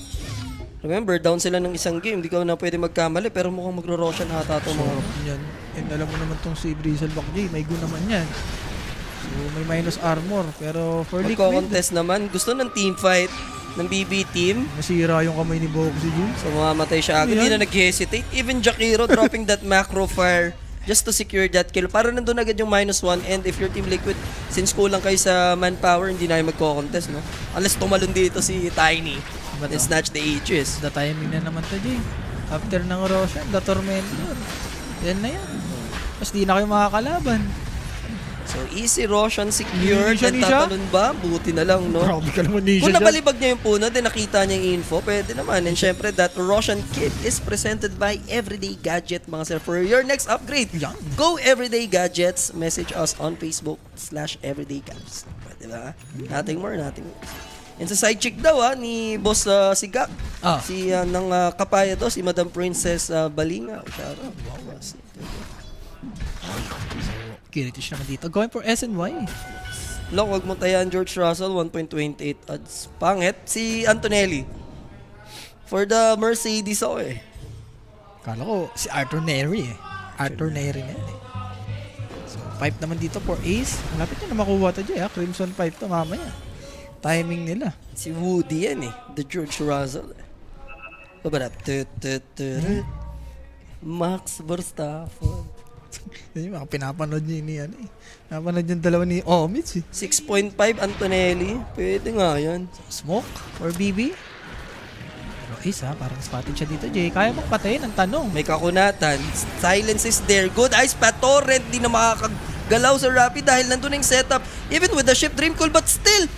Remember, down sila ng isang game. Hindi ka na pwede magkamali, pero mukhang magro-Roshan ata itong mga... Yan. And alam mo naman tong si Bristleback J, may gun naman yan. So, may minus armor. Pero for Liquid, Magko-contest naman. Gusto ng team fight ng BB team. nasira yung kamay ni Boxy J. So, mamamatay siya agad. Hindi Yan. na nag-hesitate. Even Jakiro dropping that macro fire just to secure that kill. Para nandun agad yung -1. And if your team Liquid, since kulang kayo sa manpower, hindi na yung magko-contest, no? Unless tumalon dito si Tiny and snatch the Aegis. The timing na naman to, J. After ng Roshan, the Tormentor. Yan na yan. Mas di na kayo makakalaban. So, easy Roshan secured. Nisha, And Nisha. tatalon ba? Buti na lang, no? Grabe ka naman, Nisha. Kung nabalibag niya yung puno, then nakita niya yung info, pwede naman. And syempre, that Roshan kit is presented by Everyday Gadget, mga sir. For your next upgrade, Yan. go Everyday Gadgets. Message us on Facebook/Everyday Gadgets. Pwede ba? Nothing more, nothing more. And sa side chick daw, ni Boss Sigak. Ah. Si ng kapaya daw, si Madam Princess Balinga. Shout out. Wow, Kiritish naman dito. Going for SNY. Look, wag mo tayaan George Russell, 1.28 odds. Pangit. Si Antonelli. For the Mercedes ako eh. Kala ko si Arthur Neri eh. Arthur Neri na yan eh. So, 5 naman dito for Ace. Malapit niya na makuha ito dyan. Crimson 5 to mamaya. Timing nila. Si Woody yan eh. The George Russell. Babarap. Max Verstappen. Yan yung mga pinapanood niya ni ano eh. Pinapanood yung dalawa ni Omits eh. 6.5 Antonelli. Pwede nga yan. Smoke or BB? Pero Ace ha, parang spotted siya dito Jay. Kaya mong patayin ang tanong. May kakunatan. Silence is there. Good eyes pa. Torrent. Di na makakagalaw sa Rapid dahil nandun yung setup. Even with the ship Dream Cool. But still,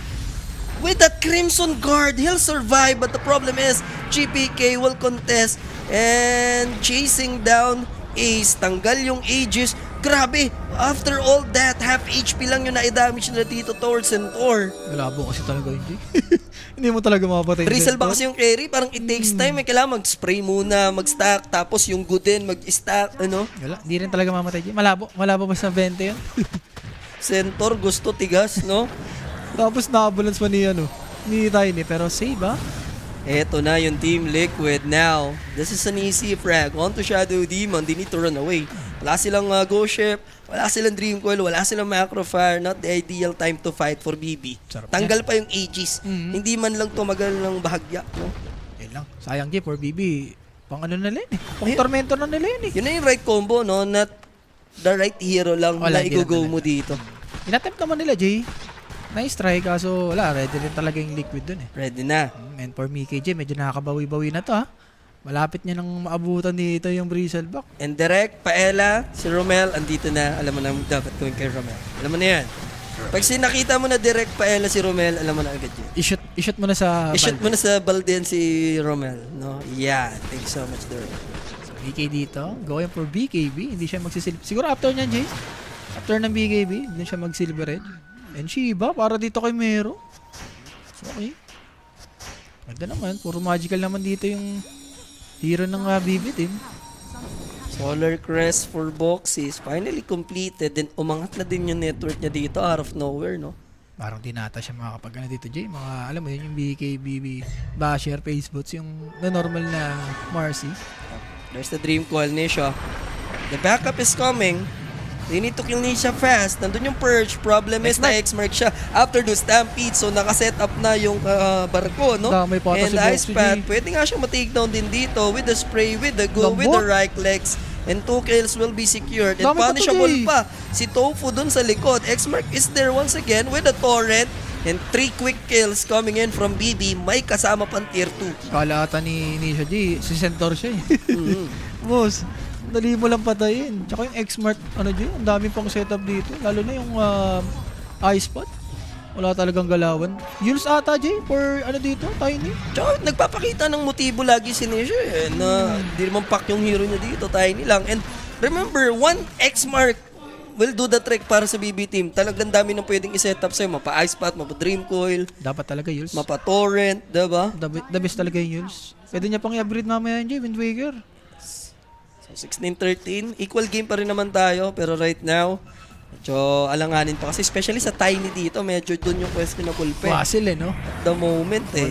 with that Crimson Guard, he'll survive. But the problem is, GPK will contest and chasing down Ace. Tanggal yung Aegis. Grabe, after all that, half HP lang yung na-damage nila dito towards Centaur. Malabo kasi talaga yun Jay. Hindi mo talaga mapatay. Drizzle ba kasi yung carry? Parang it takes time. Kailangan mag-spray muna, mag-stack, tapos yung good din, mag-stack, ano? Wala, hindi rin talaga mamatay Jay. Malabo pa sa 20 yun. Centaur, gusto tigas, no? Tapos nakabalance pa ni ano, ni Tiny. Pero save ah. Eto na yung Team Liquid now. This is an easy frag. On to Shadow Demon. They need to run away. Wala silang Ghost Ship. Wala silang Dream Coil. Wala silang Macro Fire. Not the ideal time to fight for BB. Sarap Tanggal pa yung Aegis. Hindi man lang tumagal ng bahagya. No? Yan lang. Sayang Jay for BB. Pang ano na lang eh. Pang tormentor na nila yun eh. Yun na yung right combo, no? Not the right hero lang Wala, na hindi lang i-go talaga. mo dito. Inattempt naman nila Jay. Nice try kaso wala. Ready rin talaga yung Liquid dun eh. Ready na. And for me KJ, medyo nakakabawi-bawi na to ha. Malapit niya nang maabutan dito yung Bristleback. And direct, Paella, si Romel, andito na. Alam mo na dapat gawin kay Romel. Alam mo na yan. Pag nakita mo na direct Paella si Romel, alam mo na agad yun. I-shoot mo na sa I-shoot Balde. mo na sa Balden si Romel, no? Yeah, thank you so much, Dirk. So, BK dito. Going for BKB. Hindi siya magsisilver. Siguro after niyan Jay. After ng BKB, hindi siya mag-silver edge. And Shiba, para dito kay Mero. So, okay. Ganda naman. Puro magical naman dito yung hero ng BB team. Solar Crest for Boxes, finally completed. Then umangat na din yung network niya dito out of nowhere, no? Parang di nata siya makakapag ano dito, Jay. Mga, alam mo yun, yung BKB, Basher, Facebooks, yung na normal na Marcy. There's the Dream Coil, Nisha. The backup is coming. They need to kill Nisha fast. Nandun yung Purge. Problem is na X-Mark siya after the Stampede. So nakaset up na yung barko, no? Damay pa ata And si Ice Boxy Path, G. pwede nga siyang ma-takedown din dito with the spray, with the go, with the Lambot. right legs. And 2 kills will be secured. And Dami pa to, punishable Jay. pa. Si Tofu dun sa likod. X-Mark is there once again with a torrent. And 3 quick kills coming in from BB. May kasama pang tier 2. Kala ata ni Nisha G, si Centaur siya eh. Mhm. Boss, dali mo lang patayin. Tsaka yung X-Mart, ano G, ang dami pang setup dito. Lalo na yung eye spot. Wala talagang galawan. Yules ata G, for ano dito, Tiny. Tsaka nagpapakita ng motibo lagi si Nisha eh, na di naman pack yung hero niya dito, Tiny lang. And remember, 1 X-Mark will do the trick para sa BB team. Talagang dami nang pwedeng i-set up sa'yo. Mapa-Ice Path, mapa-Dream Coil, Dapat talaga Yules. mapa-Torrent, diba? The best talaga yung Yules. Pwede niya pang i-upgrade mamaya yun G, Wind Waker. So 16-13, equal game pa rin naman tayo. Pero right now, Medyo alanganin pa kasi especially sa Tiny dito, medyo doon yung questionable pa eh. Wasil eh, no? At the moment eh.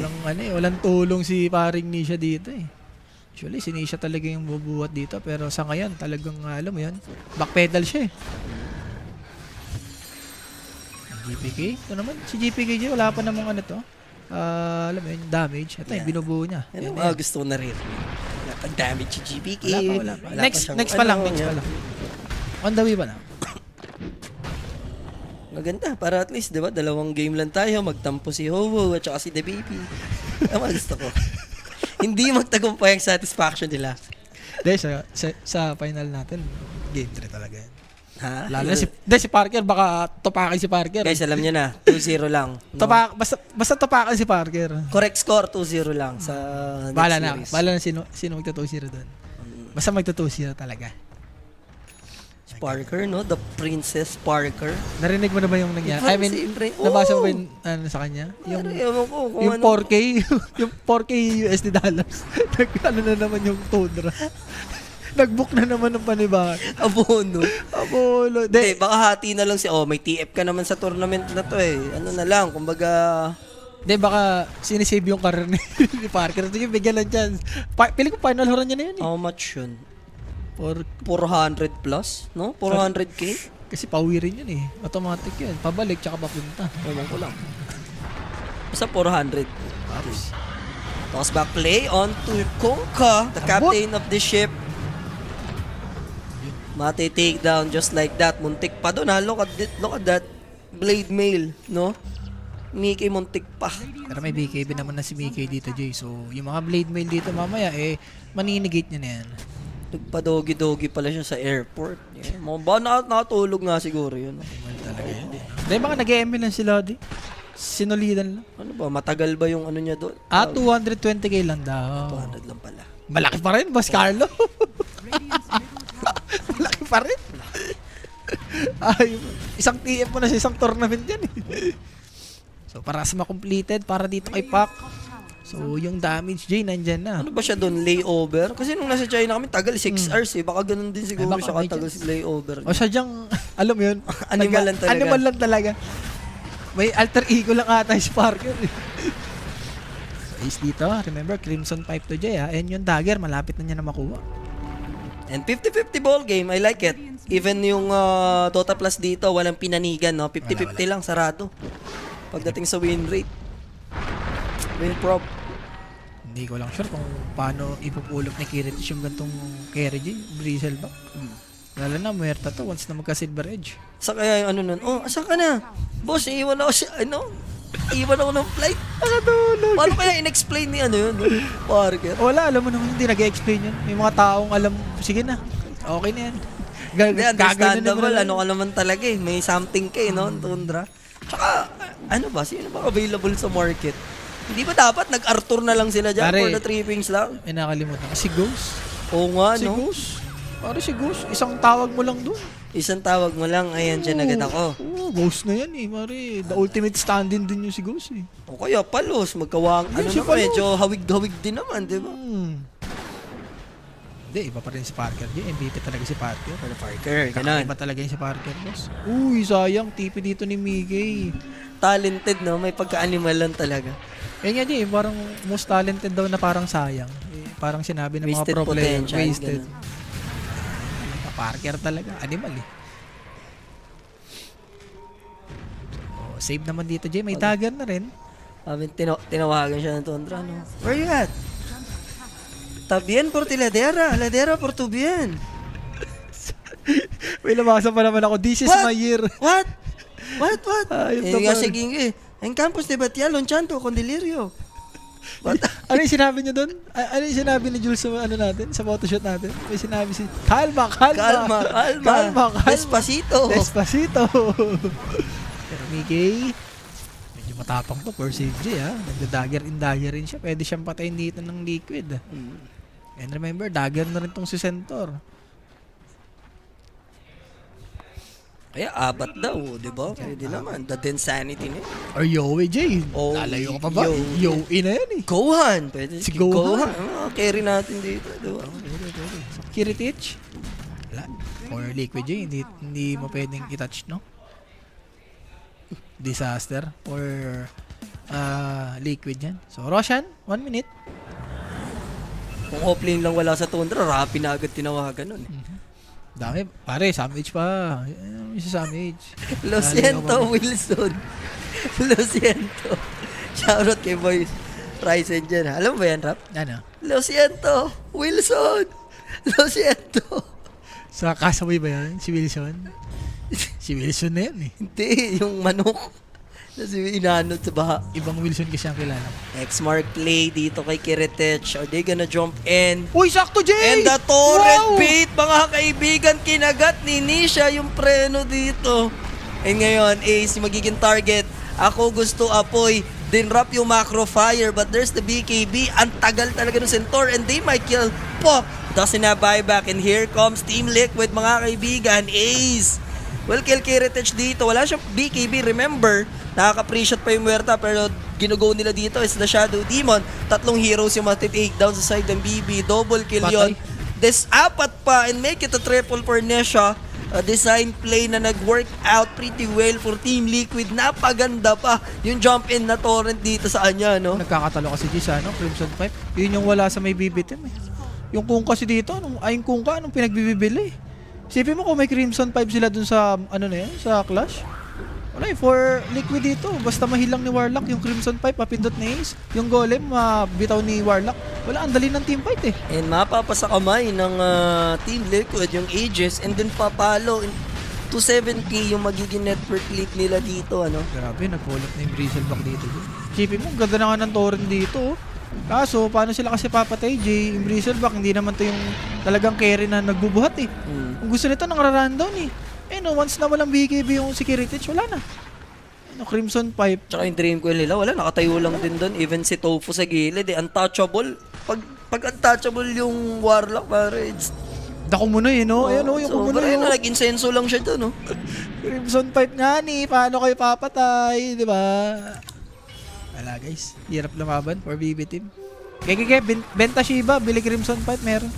Walang tulong si paring Nisha dito eh. Actually, si Nisha talaga yung bubuhat dito. Pero sa ngayon, talagang alam mo yan, backpedal siya eh. GPK? Ito naman, si GPK wala pa namang ano to. Alam mo yun, damage. Ito yung binubuo niya. Ano Yan, yan. gusto ko na rin. Napag-damage si GPK. Wala pa. Next pa lang. On the way pa lang. Maganda, para at least, di ba, 2 game lang tayo, magtampo si Ho-Ho at saka si The Baby. Tama, gusto ko. Hindi magtagumpay ang satisfaction nila. Dahil sa final natin, game 3 talaga yan. Ha? Lalo na si Parker, baka tupakin si Parker. Guys, alam niyo na, 2-0 lang. No? Basta tupakan si Parker. Correct score, 2-0 lang sa next Bahala na. series. Bahala na sino magta-2-0 doon. Basta magta-2-0 talaga. Parker, no? The Princess Parker. Narinig mo na ba yung nangyari? I mean, nabasa mo ba yung sa kanya? Yung, Ewan ko kung yung ano. 4K, yung 4K USD dollars. Ano na naman yung Tundra. Nag-book na naman ng panibago. Abono. Apollo. Hindi, baka hati na lang may TF ka naman sa tournament na to eh. Ano na lang, kumbaga... Hindi, baka sinisave yung career ni Parker. Ito yung bigyan lang chance. Pili ko final horan niya na yun eh. How much yun? Or, 400 plus, no? 400k? kasi pawirin yun eh. Automatic yun. Pabalik tsaka papunta. Ewan ko lang. Basta 400. Tapos, Toss back play on to Konka, the captain of the ship. Mate take down just like that. Muntik pa doon ha. Look at that. Blade mail, no? Mickey muntik pa. pero may BKB naman na si Mickey dito, Jay. So, yung mga blade mail dito mamaya, maninigate niya na yan. Nagpa-dogi-dogi pala siya sa airport. Yeah. Ba nakatulog nga siguro yun. Mal talaga yan. Dahil baka nag-ML lang sila, di. Sinulidan lang. Ano ba? Matagal ba yung ano niya doon? 220k lang daw. 200 lang pala. Malaki pa rin, Boss Carlo. Malaki pa rin. Ay, isang TF mo na sa isang tournament yan eh. So, para sa ma-completed, para dito kay Pac. So, yung damage, Jay, nandyan na. Ano ba siya doon? Layover? Kasi nung nasa China kami, tagal 6 hours eh. Baka ganun din siguro baka siya may katagal si layover. O sadyang, alam mo yun? Animal lang talaga. Animal lang talaga. May alter ego lang ata si Parker. So, is dito, remember, Crimson Pipe to Jay ha. And yung dagger, malapit na niya na makuha. And 50-50 ball game, I like it. Even yung Dota Plus dito, walang pinanigan, no? 50-50 lang, sarado. Pagdating sa win rate. Win prop. Hindi ko lang sure kung paano ipupulot ni Kiritish yung gantong carry Jay, Bristleback. Lalo na, muerta to once na magka-silver edge. Sa kaya yung ano nun, asan ka na? Boss, iiwan ako iiwan ako ng flight. Nakatulog. Paano kaya in-explain ni ano yun? Parker. Wala, alam mo naman, hindi nag-explain yun. May mga taong alam, sige na, okay na yan. Hindi, understandable. na Ano ka naman talaga eh. May something ka eh, no? Tundra. Tsaka, ano ba? Sino ba available sa market? Hindi ba dapat nag-Arthur na lang sila dyan Pare, for the trippings lang? May nakalimutan ko. Si Ghost. Oo nga, Si no? Ghost. Pare si Ghost. Isang tawag mo lang doon. Isang tawag mo lang, ayan, dyan agad ako. Oo, Ghost na yan eh. Pare, the ultimate stand-in din yung si Ghost eh. O kaya, palos, magkawang, ano si naman, Palos. medyo hawig-hawig din naman, di ba? Hindi, iba pa rin si Parker. Di, MVP talaga si Parker. Ano, Parker, ganun. Kakaiba talaga yung si Parker, boss. Uy, sayang. TP dito ni Mickey. Talented, no? May pagka-animal lang talaga. Yan nga, Jay. Parang most talented daw na parang sayang. Parang sinabi ng Wasted mga pro player. potential, Wasted. ganun. Parker talaga. Animal eh. Oh, save naman dito, Jay. May dagger na rin. Tinawagan siya ng Tundra, no? Where you at? Tabien por ti ladera por tu bien. May nabasa pa naman ako. This is What? my year. What? Ayun Eh, naman. nga sige en campus de Batia, lonchanto con delirio. What? Ano yung sinabi niyo doon? Ano yung sinabi ni Jules sa ano natin? Sa photoshoot natin? May sinabi si Kalma. Calma. Despacito. Despacito. Pero Mickey, medyo matapang to. Per save J ha. Nagda-dagger in dagger rin siya. Pwede siyang patayin dito ng liquid. And remember, dagger na rin tong si Centaur. Kaya abat daw, di ba? Pwede naman. The Densanity na yun. Or Yowie J. Oh, Lalayo ka pa ba? Yowie. Yowie na yan eh. Gohan. Pwede Si Gohan. Carry natin dito, di ba? So, Kiritich. Wala. For Liquid J, hindi mo pwedeng i-touch, no? Disaster for Liquid yan. So, Roshan, 1 minute. Kung offlane lang wala sa Tundra, Rappi na agad tinawagan nun. Dami. Pare, Samage pa. Isa Samage. Luciento Wilson. Luciento. Shoutout kay Boy Ryzen dyan. Alam mo ba yan, Rap? Ano? Luciento Wilson. Luciento. Sa kasabay ba yan? Si Wilson? Si Wilson na yan eh. Hindi, yung manok. Kasi inanod sa baha. Ibang Wilson kasi ang kilala. X-Mark play dito kay Kiritech. Are they gonna jump in? Uy, sakto, Jay! And the torrent Wow! bait, mga kaibigan, kinagat ni Nisha yung preno dito. And ngayon, Ace, yung magiging target. Ako gusto apoy. Dinrap yung macro fire, but there's the BKB. Ang tagal talaga ng Centaur, and they might kill Pop. Doesn't have buyback, and here comes Team Liquid, mga kaibigan. Ace will kill Kiritech dito. Wala siyang BKB, remember. Nakaka-pre-shot pa yung Muerta, pero ginugo nila dito is the Shadow Demon. 3 heroes yung matitake down sa side ng BB. Double kill Patay. yun. This apat pa and make it a triple for Nesha. A design play na nag-work out pretty well for Team Liquid. Napaganda pa yung jump in na torrent dito sa kanya, no? Nagkakatalo kasi Jay sa Crimson Pipe. Yun yung wala sa may BB team eh. Yung kung kasi dito, ayong kung ka, anong pinagbibili eh. Sipin mo kung may Crimson Pipe sila dun sa, ano na yun, sa Clash. Wala eh, for Liquid dito, basta mahilang ni Warlock yung Crimson Pipe, papindot ni Ace. Yung Golem, bitaw ni Warlock. Wala, ang dali ng team fight eh. And mapapasa kamay ng Team Liquid yung Aegis and then papalo. 270 yung magiging network leak nila dito, ano? Grabe, nagpulot na yung Bristleback dito. Sipin mo, ganda na nga ng torrent dito. Oh. Kaso, paano sila kasi papatay, Jay? Yung Bristleback, hindi naman to yung talagang carry na nagbubuhat eh. Kung gusto nito, nang-rundown eh. Eh no, once na walang BKB yung security, wala na. Ano, Crimson Pipe. Tsaka yung Dream Coil nila, wala, nakatayo lang din doon. Even si Tofu sa gilid, untouchable. Pag untouchable yung Warlock, pare, it's... Dako mo na eh, no? Ayan o, yung sobra kumuno yun, yun. nag-insenso lang siya doon, no? Crimson Pipe nga ni, paano kayo papatay, di ba? Wala guys, hirap lumaban for BB team. Kaya, benta Shiba, bili Crimson Pipe, meron.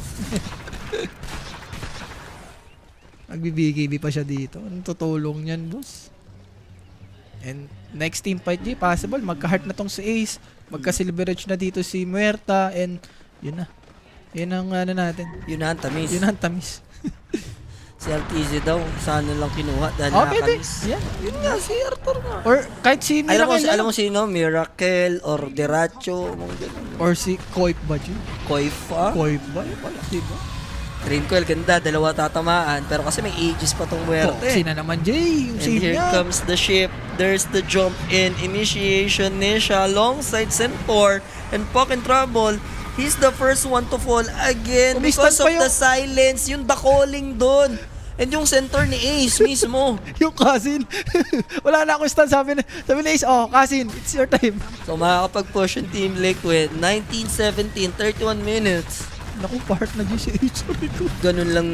Nag-BKB pa siya dito. Anong tutulong niyan, boss? And next team fight, G, possible. Magka-heart na tong si Ace. Magka-silver edge na dito si Muerta. And yun na. Yun ang ano natin. Yun na ang tamis. Yun ang tamis. Si RTZ daw, sana lang kinuha dahil Pwede. nakakamis. Yeah. Yun nga, si Arthur nga. Or kahit si Miracle Alam mo sino? Miracle or Deracho, mga ganun. or si Koip ba, G? Koifa. Koip ba? Wala, diba? Dream Coil, ganda, 2 tatamaan. Pero kasi may Aegis pa tong Muerte. Sina naman, Jay. Yung And save here niya. comes the ship. There's the jump in. Initiation Nisha alongside Centaur. And Puck in trouble. He's the first one to fall again Umistan because pa of the silence. Yung the calling doon. And yung Centaur ni Ace mismo. Yung cousin. Wala na akong stand. Sabi ni Ace, cousin, it's your time. So makakapag-push yung Team Liquid. 19-17, 31 minutes. Naku, part na dyan si Ace. Sorry ko. Ganun lang,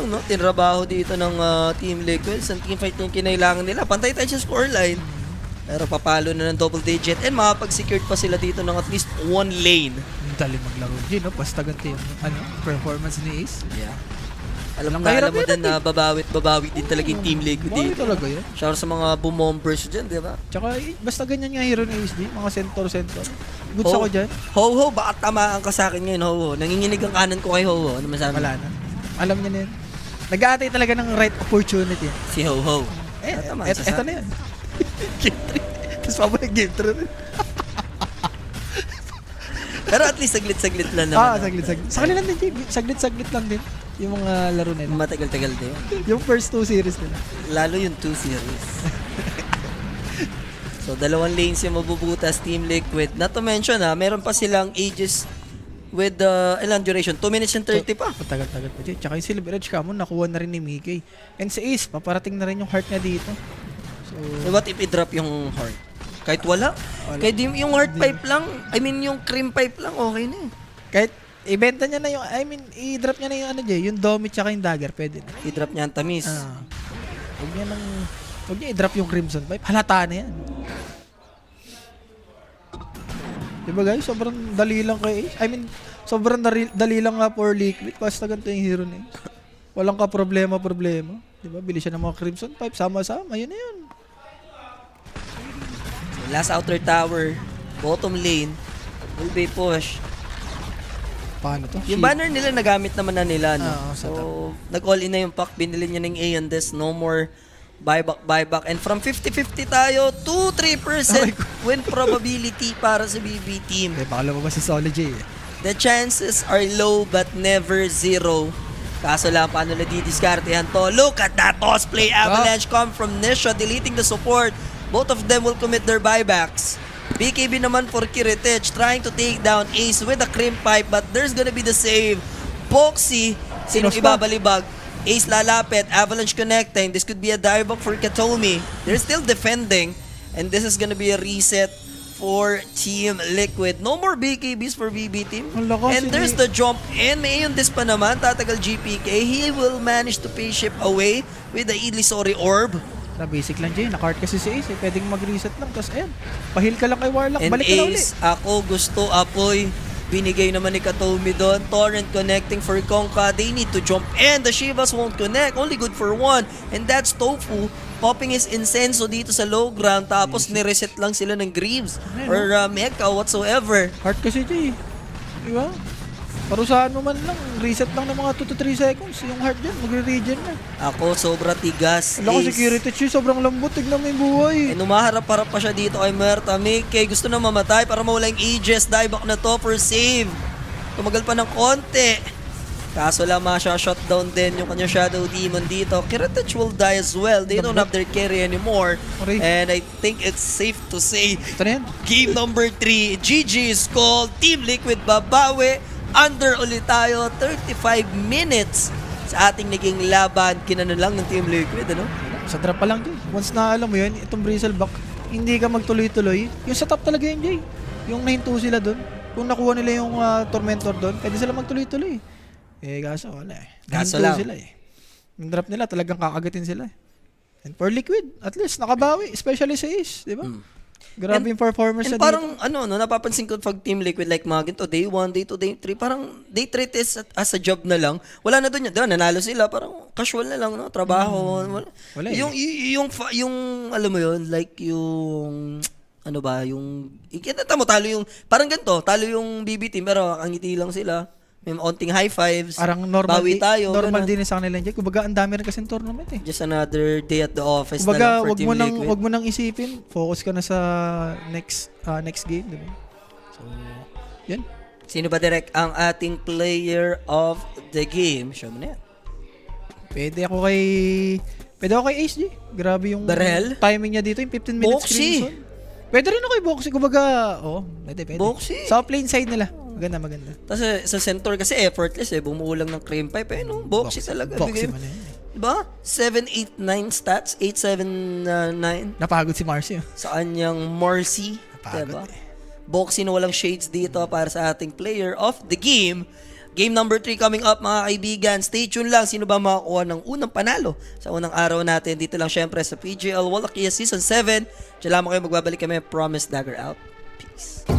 no? Tinrabaho dito ng Team Liquid. Sa team fight yung kinailangan nila. Pantay tayo sa scoreline. Pero papalo na ng double digit. And makapag-secured pa sila dito ng at least 1 lane. Dali maglaro dyan, no? Basta ganti yung performance ni Ace. Yeah. Alam Mahirap mo yan din na babawi din talaga yung Team Liquid Bakit dito. talaga yan? Shout sa mga bumombers dyan, di ba? Tsaka, basta ganyan nga hero ni Ace, di? Mga centaur. Goods ako dyan. Ho, baka tamaan ka sa akin ngayon, Ho. Nanginginig ang kanan ko kay Ho. Ano masabi? Wala na. Alam niya na yan. Nag-aatay talaga ng right opportunity. Si Ho. Eto na yan. Game 3. Tapos pabalik game 3 rin. Pero at least saglit-saglit lang naman. Saglit. Sa kanila din, Jay. Saglit lang din. Yung mga laro nila. Matagal-tagal din. Yung first 2 series nila. Lalo yung 2 series. So, 2 lanes yung mabubutas Team Liquid. Not to mention meron pa silang Aegis with ilang duration? 2 minutes and 30 pa. Matagal-tagal pa, Jay. Tsaka yung Silver Edge ka mo, nakuha na rin ni Mickey. And si Ace, paparating na rin yung heart niya dito. So, What if i-drop yung heart? Kahit wala. Kahit yung heart pipe lang, yung cream pipe lang, okay na eh. kahit ibenta niya na yung, i-drop niya na yung Jay, yung Domit tsaka yung Dagger, pwede na. I-drop niya ang tamis. Huwag niya i-drop yung Crimson Pipe. Halata na yan. Diba guys? Sobrang dali lang kay Ace. Sobrang dali lang nga for Liquid. Basta ganito yung hero na Ace. Walang ka problema. Diba? Bili siya ng mga Crimson Pipe. Sama-sama. Yun na yun. Last outer tower. Bottom lane. Will be push. Paano to? Yung banner nila nagamit naman na nila, no? Oo, So, nag-all in na yung pack. Binili niya ng A on this. No more buyback. And from 50-50 tayo to 3% win probability para sa BB team. Okay, baka lumabas si Solid J. The chances are low but never zero. Kaso lang, paano na didiskartehan to? Look at that toss play avalanche come from Nisha deleting the support. Both of them will commit their buybacks. BKB naman for Kiritich trying to take down Ace with a crimp pipe but there's gonna be the save. Boxy, sinong Sino pa? ibabalibag? Ace lalapit, Avalanche connecting. This could be a dive up for Katomi. They're still defending and this is gonna be a reset for Team Liquid. No more BKBs for BB Team. Ang lakas, And there's the jump in. May yun this pa naman. Tatagal GPK. He will manage to pay ship away with the Idlisori Orb. Na basic lang Jay. Naka-art kasi si Ace. Pwedeng mag-reset lang. Tapos ayan. Pahil ka lang kay Warlock. And Balik ka na uli. Ace, ako gusto apoy. Binigay naman ni Katomi doon. Torrent connecting for Kongka. They need to jump in. The Shivas won't connect. Only good for one. And that's Tofu. Popping his Incenso dito sa low ground. Tapos nireset lang sila ng Greaves. Or Mecha whatsoever. Heart kasi Jay. Diba? Parusahan mo man lang. Reset lang ng mga 2 to 3 seconds. Yung heart dyan. Magre-regen na. Ako, sobra tigas. Wala ko Ace. security cheese. Sobrang lambot. Tignan mo yung buhay. And umaharap-harap pa siya dito kay Merta. Mickey gusto na mamatay para mawala yung Aegis. Dieback na to for save. Tumagal pa ng konti. Kaso lang shutdown din yung kanya Shadow Demon dito. Kiritich will die as well. They don't have their carry anymore. Okay. And I think it's safe to say Ito na yan. game number 3. GG is called. Team Liquid babawi. Under ulit tayo. 35 minutes sa ating naging laban. Kinano lang ng Team Liquid, ano? Sa drop pa lang Jay. Once na alam mo yun, itong Bristleback, hindi ka magtuloy-tuloy. Yung sa top talaga yun Jay. Yung nahinto sila doon. Kung nakuha nila yung Tormentor doon, pwede sila magtuloy-tuloy. Eh kaso wala eh. Kaso Nahinto lang. sila eh. Yung drop nila talagang kakagatin sila eh. And for Liquid, at least nakabawi. Especially sa Ace, di ba? Grabe yung performance And na parang dito. ano, no, napapansin ko pag Team Liquid like mga ganito, day 1, day 2, day 3, parang they treat this as a job na lang. Wala na doon yun. Diba, nanalo sila, parang casual na lang, no? Trabaho. Wala eh. Yung, alam mo yun, like yung, ano ba, yung, ikita mo, talo yung, parang ganito, talo yung BB team, pero ang ngiti lang sila. May onting high fives. Parang normal, bawi tayo. normal ganun. din sa kanila Jay. Kumbaga ang dami rin kasi tournament eh. Just another day at the office na Kumbaga, lang for Team Liquid. wag mo nang isipin. Focus ka na sa next game, di ba? So, yan. Sino ba direct ang ating player of the game? Show mo na yan. Pwede ako kay Ace G. Grabe yung Barrel? timing niya dito, yung 15 minutes Boxy. Crimson. Pwede rin ako kay Boxy. Kumbaga, pwede. Boxy. Sa plain side nila. Maganda. Tapos sa center kasi effortless eh. Bumuo lang ng cream pipe eh. No? Boxy talaga. Boxy Bigay- man yan. Diba? 7-8-9 stats. 8-7-9 Napagod si Marcy. sa kanyang Mercy. Napagod Diba? Boxy na walang shades dito para sa ating player of the game. Game number 3 coming up mga kaibigan. Stay tuned lang. Sino ba makakuha ng unang panalo sa unang araw natin? Dito lang syempre sa PGL Wallachia Season 7. Diyan lamang kayo magbabalik kami. Promise Dagger out. Peace.